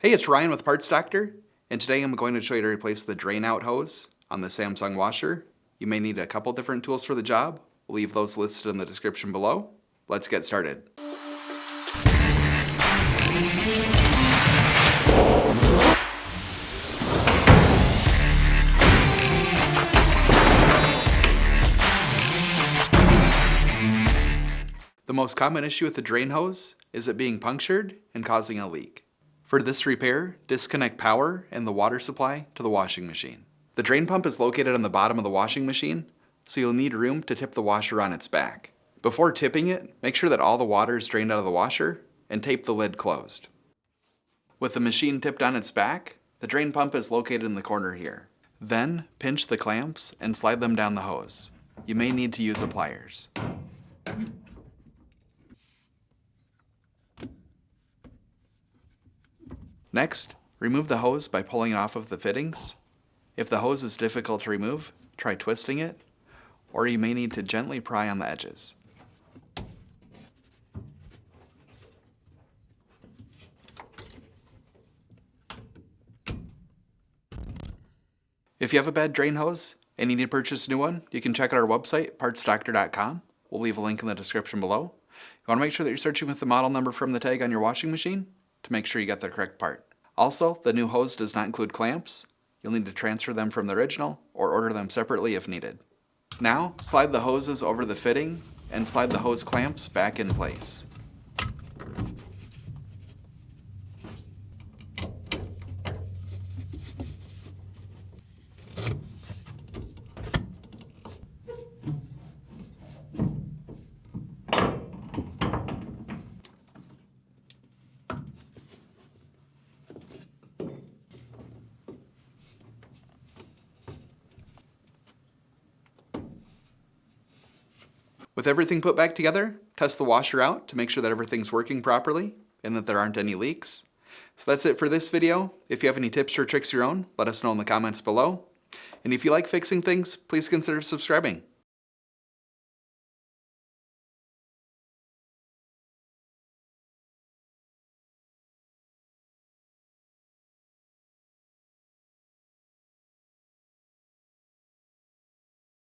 Hey, it's Ryan with Parts Doctor, and today I'm going to show you how to replace the drain out hose on the Samsung washer. You may need a couple different tools for the job. We'll leave those listed in the description below. Let's get started. The most common issue with the drain hose is it being punctured and causing a leak. For this repair, disconnect power and the water supply to the washing machine. The drain pump is located on the bottom of the washing machine, so you'll need room to tip the washer on its back. Before tipping it, make sure that all the water is drained out of the washer and tape the lid closed. With the machine tipped on its back, the drain pump is located in the corner here. Then, pinch the clamps and slide them down the hose. You may need to use a pliers. Next, remove the hose by pulling it off of the fittings. If the hose is difficult to remove, try twisting it, or you may need to gently pry on the edges. If you have a bad drain hose and you need to purchase a new one, you can check out our website, partsdoctor.com. We'll leave a link in the description below. You want to make sure that you're searching with the model number from the tag on your washing machine to make sure you get the correct part. Also, the new hose does not include clamps. You'll need to transfer them from the original or order them separately if needed. Now, slide the hoses over the fitting and slide the hose clamps back in place. With everything put back together, test the washer out to make sure that everything's working properly and that there aren't any leaks. So that's it for this video. If you have any tips or tricks of your own, let us know in the comments below. And if you like fixing things, please consider subscribing.